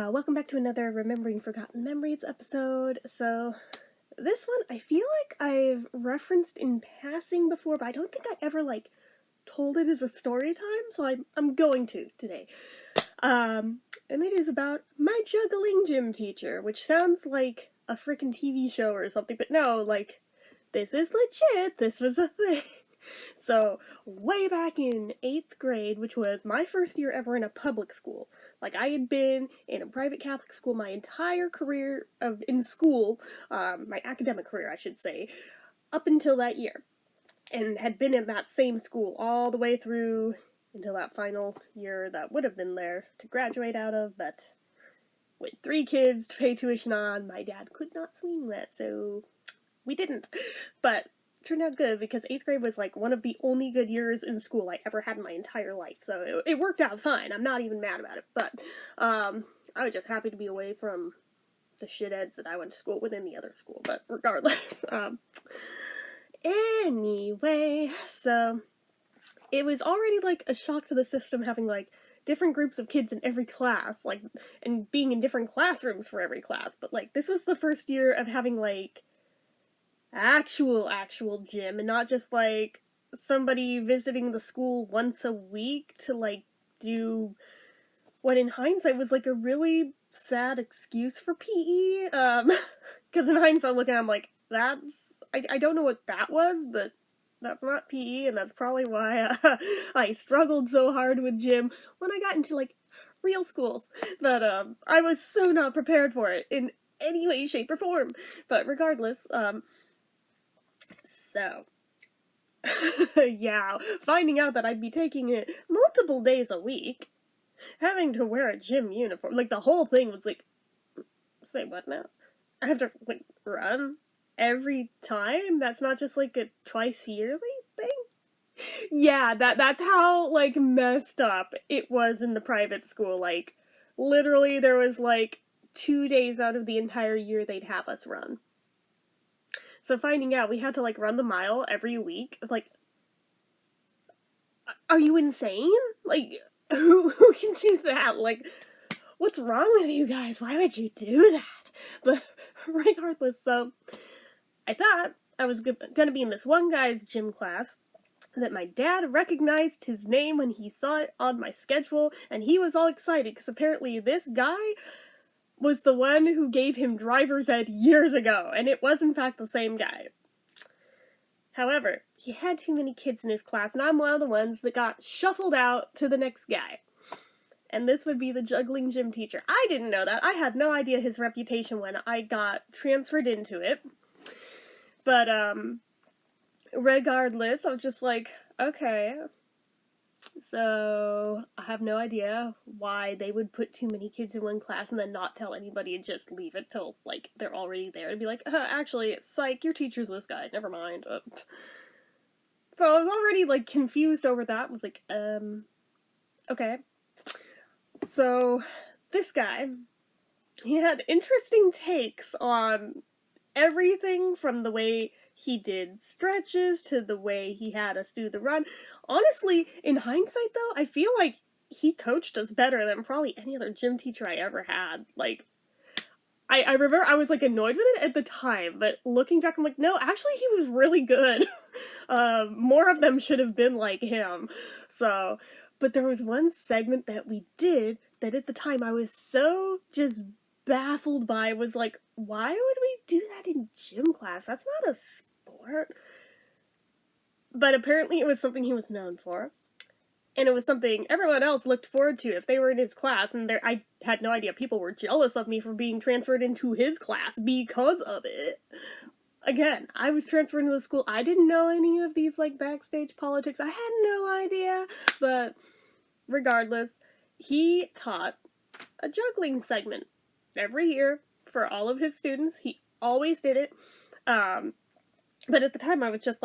Welcome back to another Remembering Forgotten Memories episode. So, this one I feel like I've referenced in passing before, but I don't think I ever, told it as a story time, so I'm going to today. And it is about my juggling gym teacher, which sounds like a freaking TV show or something, but no, this is legit, this was a thing. So, way back in 8th grade, which was my first year ever in a public school, I had been in a private Catholic school my entire career in school, my academic career, I should say, up until that year, and had been in that same school all the way through until that final year that would have been there to graduate out of, but with 3 kids to pay tuition on, my dad could not swing that, so we didn't. But turned out good because 8th grade was one of the only good years in school I ever had in my entire life, so it worked out fine. I'm not even mad about it, but I was just happy to be away from the shitheads that I went to school with in the other school, but regardless. Anyway, so it was already a shock to the system having different groups of kids in every class, and being in different classrooms for every class, but this was the first year of having actual gym, and not just somebody visiting the school once a week to do what in hindsight was a really sad excuse for PE, because in hindsight looking at it, I'm I don't know what that was, but that's not PE, and that's probably why I struggled so hard with gym when I got into real schools, but I was so not prepared for it in any way, shape, or form. But regardless, so, yeah, finding out that I'd be taking it multiple days a week, having to wear a gym uniform, the whole thing was say what now? I have to, run every time? That's not just, a twice yearly thing? Yeah, that's how, messed up it was in the private school. Literally, there was, 2 days out of the entire year they'd have us run. So finding out we had to, run the mile every week, are you insane? Who can do that? What's wrong with you guys? Why would you do that? But regardless, so I thought I was gonna be in this one guy's gym class that my dad recognized his name when he saw it on my schedule, and he was all excited because apparently this guy was the one who gave him driver's ed years ago, and it was in fact the same guy. However, he had too many kids in his class, and I'm one of the ones that got shuffled out to the next guy. And this would be the juggling gym teacher. I didn't know that. I had no idea his reputation when I got transferred into it. But, regardless, I was just okay. So, I have no idea why they would put too many kids in one class and then not tell anybody and just leave it till, they're already there. And be actually, psych, your teacher's this guy, never mind. So I was already, confused over that. I was okay. So, this guy, he had interesting takes on everything from the way he did stretches to the way he had us do the run. Honestly, in hindsight though, I feel like he coached us better than probably any other gym teacher I ever had. I remember I was annoyed with it at the time, but looking back I'm no, actually he was really good. More of them should have been like him. So, but there was one segment that we did that at the time I was so just baffled by, was why would we do that in gym class? That's not a sport. But apparently it was something he was known for. And it was something everyone else looked forward to if they were in his class, and I had no idea people were jealous of me for being transferred into his class because of it. Again, I was transferred into the school. I didn't know any of these backstage politics. I had no idea. But regardless, he taught a juggling segment every year for all of his students. He always did it. But at the time I was just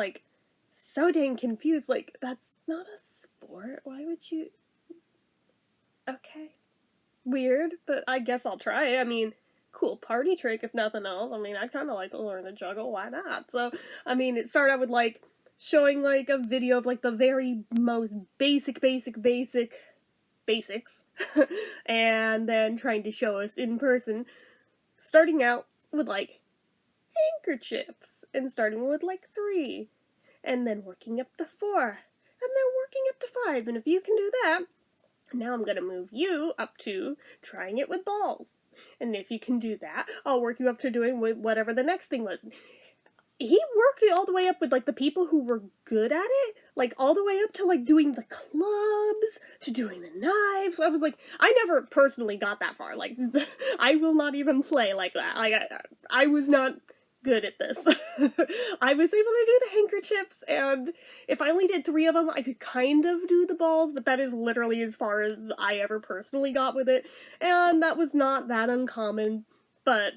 so dang confused. That's not a sport. Why would you? Okay. Weird, but I guess I'll try it. I mean, cool party trick if nothing else. I mean, I'd kind of like to learn to juggle. Why not? So, I mean, it started out with showing a video of the very most basic basics, and then trying to show us in person, starting out with like handkerchiefs, and starting with like 3, and then working up to 4, and then working up to 5, and if you can do that, now I'm gonna move you up to trying it with balls. And if you can do that, I'll work you up to doing whatever the next thing was. He worked it all the way up with like the people who were good at it, like all the way up to like doing the clubs, to doing the knives. I was like, I never personally got that far. Like, I will not even play like that. I was not good at this. I was able to do the handkerchiefs, and if I only did 3 of them, I could kind of do the balls, but that is literally as far as I ever personally got with it, and that was not that uncommon, but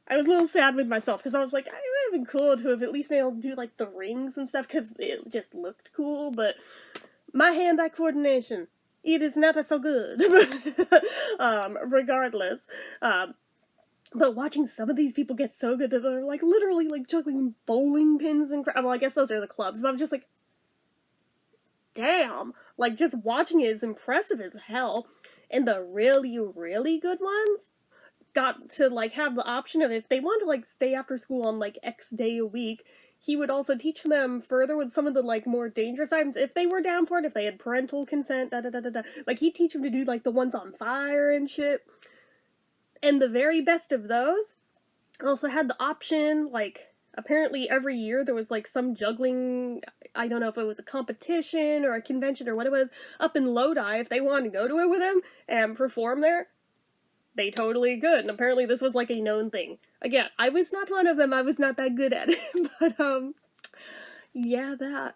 I was a little sad with myself, because I was like, it would have been cool to have at least been able to do, like, the rings and stuff, because it just looked cool, but my hand-eye coordination, it is not so good. Regardless, but watching some of these people get so good that they're, like, literally, like, juggling bowling pins and well, I guess those are the clubs, but I'm just like, damn! Like, just watching it is impressive as hell, and the really, really good ones got to, like, have the option of if they want to, like, stay after school on, like, X day a week, he would also teach them further with some of the, like, more dangerous items, if they were down for it, if they had parental consent, da-da-da-da-da. Like, he'd teach them to do, like, the ones on fire and shit. And the very best of those also had the option, like, apparently every year there was, like, some juggling, I don't know if it was a competition or a convention or what it was, up in Lodi. If they wanted to go to it with him and perform there, they totally could, and apparently this was, like, a known thing. Again, I was not one of them, I was not that good at it, but, yeah, that.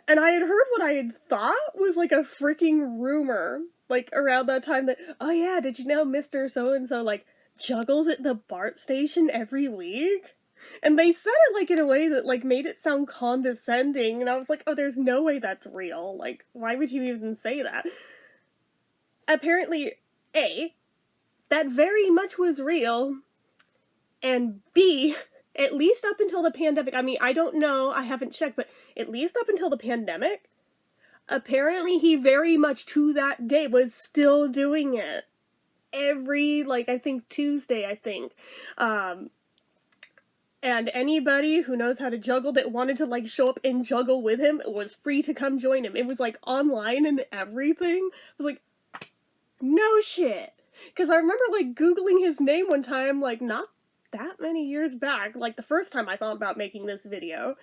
And I had heard what I had thought was, like, a freaking rumor, like, around that time that, oh yeah, did you know Mr. So-and-so, like, juggles at the BART station every week? And they said it, like, in a way that, like, made it sound condescending, and I was like, oh, there's no way that's real. Like, why would you even say that? Apparently, A, that very much was real, and B, at least up until the pandemic, I mean, I don't know, I haven't checked, but at least up until the pandemic, apparently he very much to that day was still doing it. Every, like, I think Tuesday, and anybody who knows how to juggle that wanted to, like, show up and juggle with him was free to come join him. It was, like, online and everything. I was like, no shit. Because I remember, like, Googling his name one time, like, not that many years back, like, the first time I thought about making this video.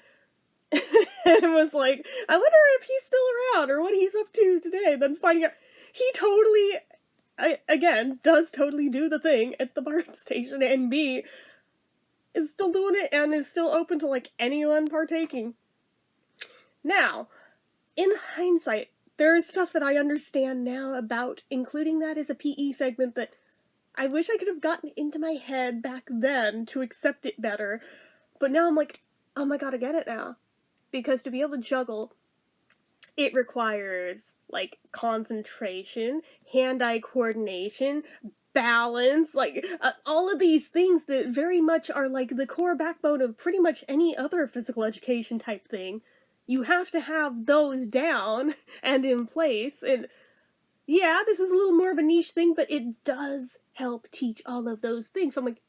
And was like, I wonder if he's still around, or what he's up to today, then finding out, he totally, again, does totally do the thing at the BART station, and B, is still doing it, and is still open to, like, anyone partaking. Now, in hindsight, there is stuff that I understand now about including that as a PE segment that I wish I could have gotten into my head back then to accept it better, but now I'm like, oh my god, I get it now. Because to be able to juggle, it requires, like, concentration, hand-eye coordination, balance, like, all of these things that very much are, like, the core backbone of pretty much any other physical education type thing. You have to have those down and in place, and yeah, this is a little more of a niche thing, but it does help teach all of those things. So I'm like,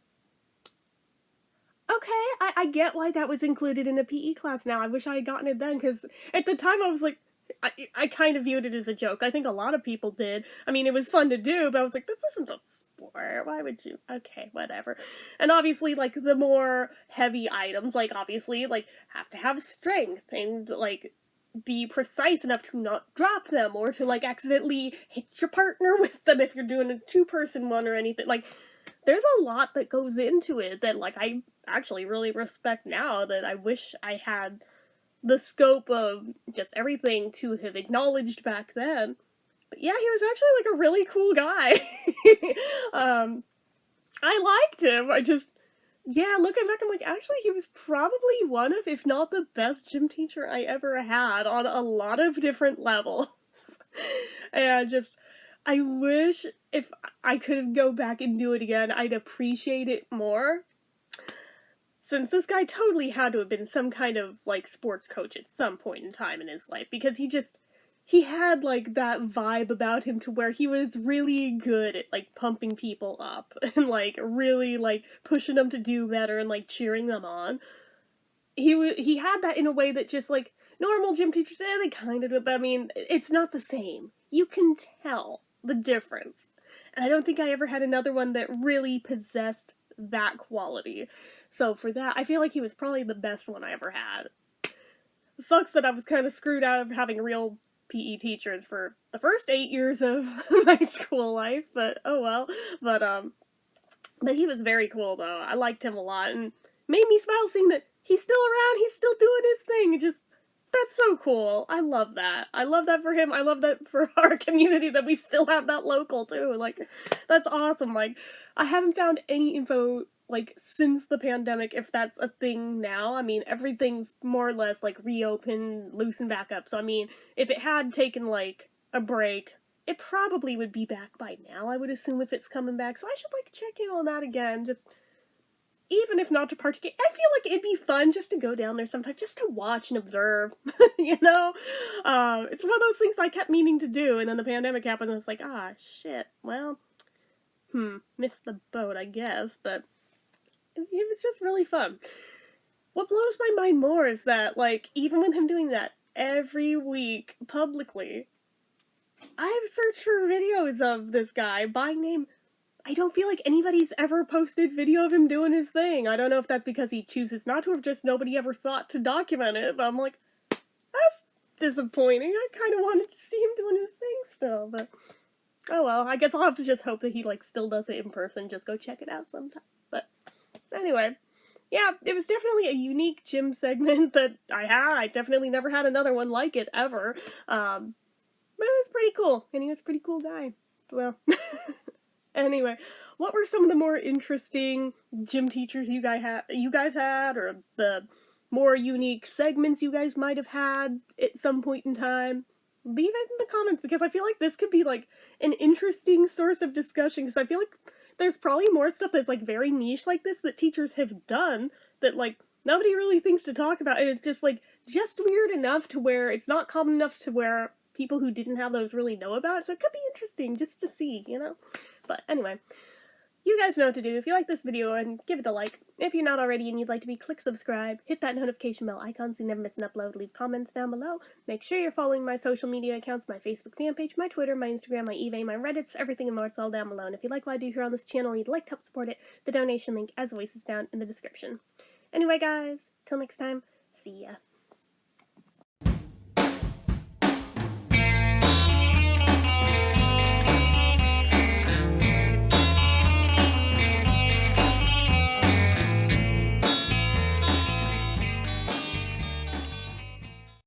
okay, I get why that was included in a PE class now. I wish I had gotten it then, because at the time I was like, I kind of viewed it as a joke. I think a lot of people did. I mean, it was fun to do, but I was like, this isn't a sport. Why would you? Okay, whatever. And obviously, like, the more heavy items, like, obviously, like, have to have strength and, like, be precise enough to not drop them or to, like, accidentally hit your partner with them if you're doing a two-person one or anything. Like, there's a lot that goes into it that, like, I actually really respect now that I wish I had the scope of just everything to have acknowledged back then. But yeah, he was actually, like, a really cool guy. I liked him. Yeah, looking back, I'm like, actually, he was probably one of, if not the best gym teacher I ever had on a lot of different levels. And I wish if I could go back and do it again, I'd appreciate it more. Since this guy totally had to have been some kind of, like, sports coach at some point in time in his life, because he had, like, that vibe about him to where he was really good at, like, pumping people up and, like, really, like, pushing them to do better and, like, cheering them on. He had that in a way that just, like, normal gym teachers, they kind of do it, but I mean, it's not the same. You can tell the difference. And I don't think I ever had another one that really possessed that quality. So for that, I feel like he was probably the best one I ever had. It sucks that I was kind of screwed out of having real PE teachers for the first 8 years of my school life, but oh well. But he was very cool though. I liked him a lot and made me smile seeing that he's still around, he's still doing his thing. It just, that's so cool. I love that. I love that for him. I love that for our community that we still have that local too. Like, that's awesome. Like, I haven't found any info like since the pandemic if that's a thing now. I mean, everything's more or less like reopened, loosened back up. So I mean, if it had taken like a break, it probably would be back by now, I would assume, if it's coming back. So I should like check in on that again. Just even if not to partake, I feel like it'd be fun just to go down there sometime, just to watch and observe, you know? It's one of those things I kept meaning to do, and then the pandemic happened, and it's like, ah, shit, well, missed the boat, I guess, but it was just really fun. What blows my mind more is that, like, even with him doing that every week, publicly, I've searched for videos of this guy by name. I don't feel like anybody's ever posted video of him doing his thing. I don't know if that's because he chooses not to or if just nobody ever thought to document it, but I'm like, that's disappointing. I kind of wanted to see him doing his thing still, but oh well. I guess I'll have to just hope that he, like, still does it in person. Just go check it out sometime. But anyway, yeah, it was definitely a unique gym segment that I had. I definitely never had another one like it, ever. But it was pretty cool, and he was a pretty cool guy. Well... Anyway, what were some of the more interesting gym teachers you guys had, or the more unique segments you guys might have had at some point in time? Leave it in the comments, because I feel like this could be like an interesting source of discussion, because I feel like there's probably more stuff that's like very niche like this that teachers have done that like nobody really thinks to talk about, and it's just like just weird enough to where it's not common enough to where people who didn't have those really know about it, so it could be interesting just to see, you know? But anyway, you guys know what to do. If you like this video, and give it a like. If you're not already and you'd like to be, click subscribe, hit that notification bell icon so you never miss an upload, leave comments down below. Make sure you're following my social media accounts, my Facebook fan page, my Twitter, my Instagram, my eBay, my Reddits, everything and more, it's all down below. And if you like what I do here on this channel and you'd like to help support it, the donation link, as always, is down in the description. Anyway guys, till next time, see ya.